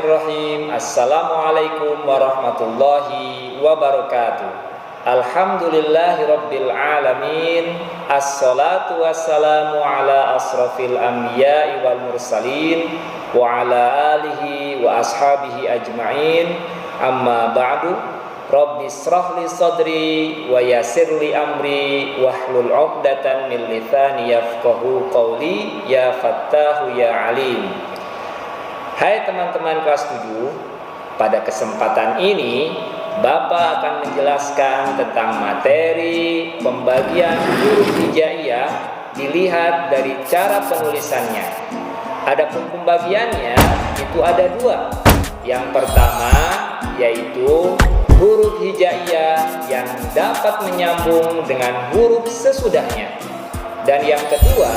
Bismillahirrahmanirrahim. Assalamualaikum warahmatullahi wabarakatuh. Alhamdulillahirabbil alamin. Assalatu wassalamu ala asrafil anbiya'i wal mursalin wa ala alihi wa ashabihi ajma'in. Amma ba'du. Rabbi israh li sadri wa yassir li amri wahlul 'uqdatam min lisani yafqahu qawli. Ya Fattahu ya Alim. Hai teman-teman kelas 7, pada kesempatan ini Bapak akan menjelaskan tentang materi pembagian huruf hijaiyah dilihat dari cara penulisannya. Adapun pembagiannya itu ada dua. Yang pertama yaitu huruf hijaiyah yang dapat menyambung dengan huruf sesudahnya. Dan yang kedua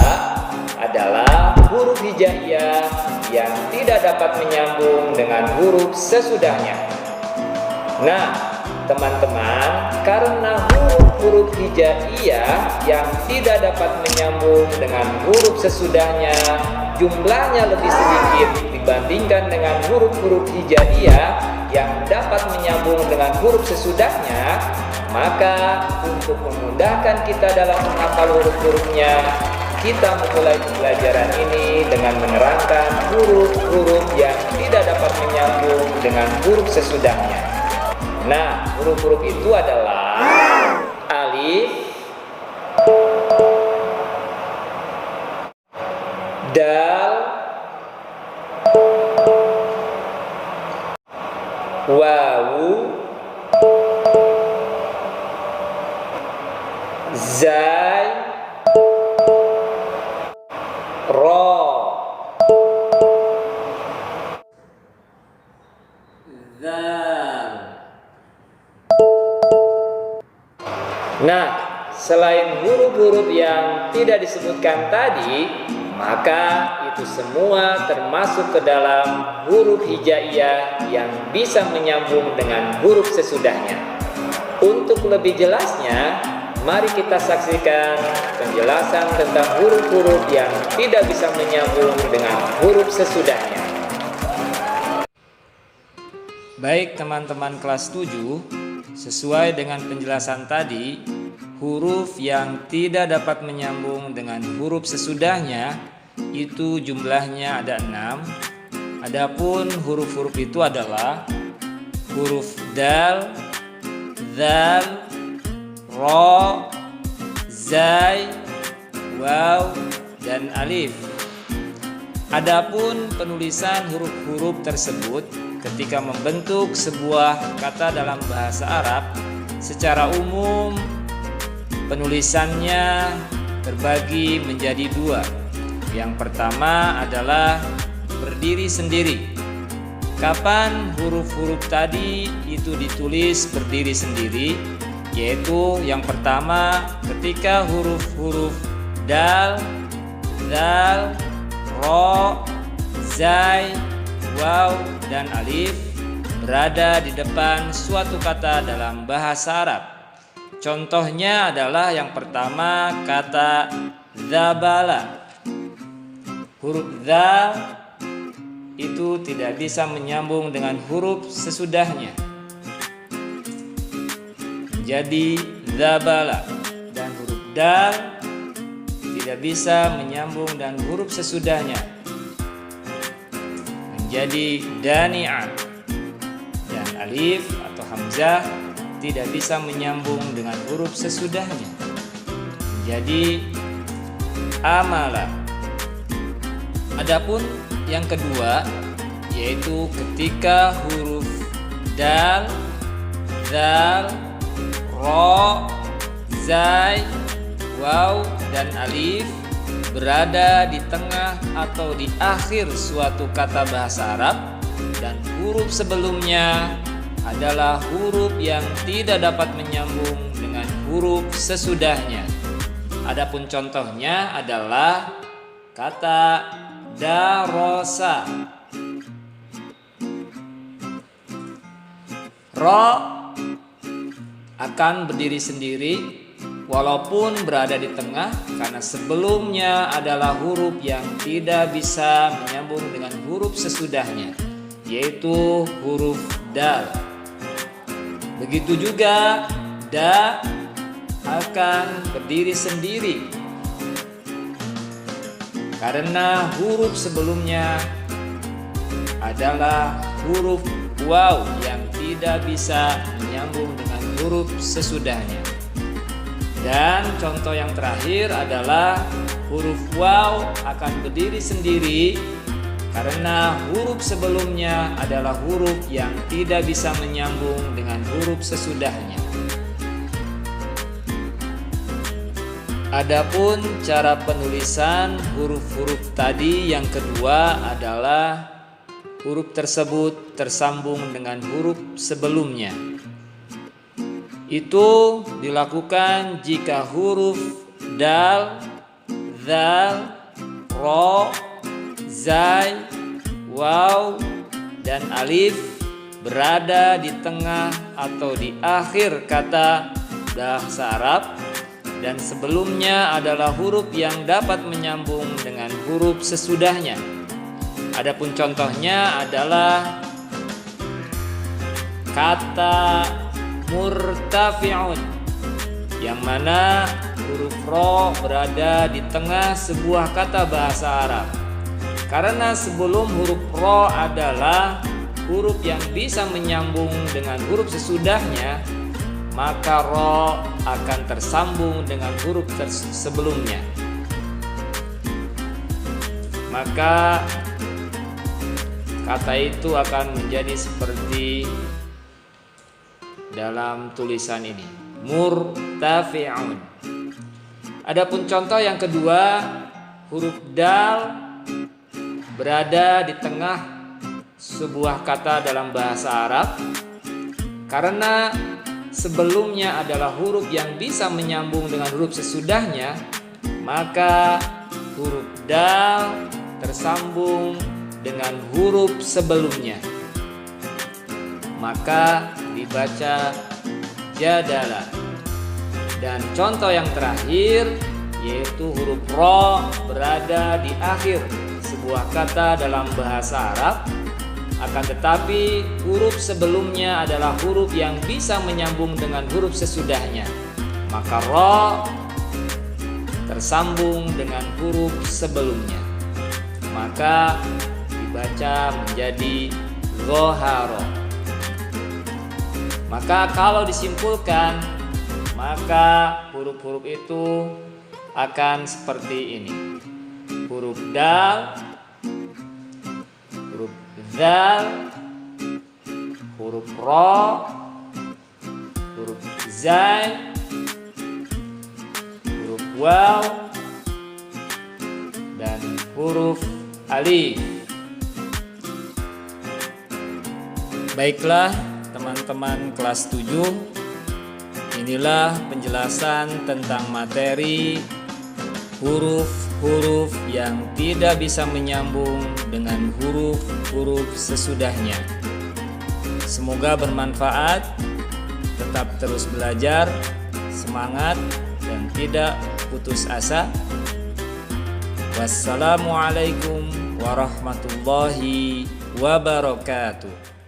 adalah huruf hijaiyah yang tidak dapat menyambung dengan huruf sesudahnya. Nah, teman-teman, karena huruf hijaiyah yang tidak dapat menyambung dengan huruf sesudahnya jumlahnya lebih sedikit dibandingkan dengan huruf-huruf hijaiyah yang dapat menyambung dengan huruf sesudahnya, maka untuk memudahkan kita dalam menghafal huruf-hurufnya, kita memulai pembelajaran ini dengan menerangkan huruf-huruf yang tidak dapat menyambung dengan huruf sesudahnya. Nah, huruf-huruf itu adalah alif, dal, wawu, zai, ro, zal. Nah, selain huruf-huruf yang tidak disebutkan tadi, maka itu semua termasuk ke dalam huruf hijaiyah yang bisa menyambung dengan huruf sesudahnya. Untuk lebih jelasnya, mari kita saksikan penjelasan tentang huruf-huruf yang tidak bisa menyambung dengan huruf sesudahnya. Baik teman-teman kelas 7, sesuai dengan penjelasan tadi, huruf yang tidak dapat menyambung dengan huruf sesudahnya itu jumlahnya ada 6. Adapun huruf-huruf itu adalah huruf dal, zal, ro, zai, waw, dan alif. Adapun penulisan huruf-huruf tersebut ketika membentuk sebuah kata dalam bahasa Arab, secara umum penulisannya terbagi menjadi dua. Yang pertama adalah berdiri sendiri. Kapan huruf-huruf tadi itu ditulis berdiri sendiri? Yaitu yang pertama ketika huruf-huruf dal, zal, ro, zai, waw, dan alif berada di depan suatu kata dalam bahasa Arab. Contohnya adalah yang pertama kata zabala. Huruf za itu tidak bisa menyambung dengan huruf sesudahnya, jadi zabala. Dan huruf dal tidak bisa menyambung dengan huruf sesudahnya, menjadi dani'ah. Dan alif atau hamzah tidak bisa menyambung dengan huruf sesudahnya, menjadi amala. Adapun yang kedua yaitu ketika huruf dal, zal, ro, zai, waw, dan alif berada di tengah atau di akhir suatu kata bahasa Arab dan huruf sebelumnya adalah huruf yang tidak dapat menyambung dengan huruf sesudahnya. Adapun contohnya adalah kata darosa. Ro akan berdiri sendiri walaupun berada di tengah, karena sebelumnya adalah huruf yang tidak bisa menyambung dengan huruf sesudahnya, yaitu huruf dal. Begitu juga da akan berdiri sendiri karena huruf sebelumnya adalah huruf waw yang tidak bisa menyambung dengan huruf sesudahnya. Dan contoh yang terakhir adalah huruf waw akan berdiri sendiri karena huruf sebelumnya adalah huruf yang tidak bisa menyambung dengan huruf sesudahnya. Adapun cara penulisan huruf-huruf tadi yang kedua adalah huruf tersebut tersambung dengan huruf sebelumnya. Itu dilakukan jika huruf dal, zal, ro, zai, waw, dan alif berada di tengah atau di akhir kata bahasa Arab dan sebelumnya adalah huruf yang dapat menyambung dengan huruf sesudahnya. Adapun contohnya adalah kata murtafi'un, yang mana huruf ro berada di tengah sebuah kata bahasa Arab. Karena sebelum huruf ro adalah huruf yang bisa menyambung dengan huruf sesudahnya, maka ro akan tersambung dengan huruf sebelumnya. Maka kata itu akan menjadi seperti dalam tulisan ini, murtafi'un. Adapun contoh yang kedua, huruf dal berada di tengah sebuah kata dalam bahasa Arab karena sebelumnya adalah huruf yang bisa menyambung dengan huruf sesudahnya, maka huruf dal tersambung dengan huruf sebelumnya, maka dibaca jadala. Dan contoh yang terakhir yaitu huruf ro berada di akhir sebuah kata dalam bahasa Arab, akan tetapi huruf sebelumnya adalah huruf yang bisa menyambung dengan huruf sesudahnya, maka ro tersambung dengan huruf sebelumnya, maka dibaca menjadi zoharo. Maka kalau disimpulkan, maka huruf-huruf itu akan seperti ini: huruf dal, huruf zal, huruf ro, huruf zai, huruf waw, dan huruf alif. Baiklah teman-teman kelas 7, inilah penjelasan tentang materi huruf-huruf yang tidak bisa menyambung dengan huruf-huruf sesudahnya. Semoga bermanfaat, tetap terus belajar, semangat, dan tidak putus asa. Wassalamualaikum warahmatullahi wabarakatuh.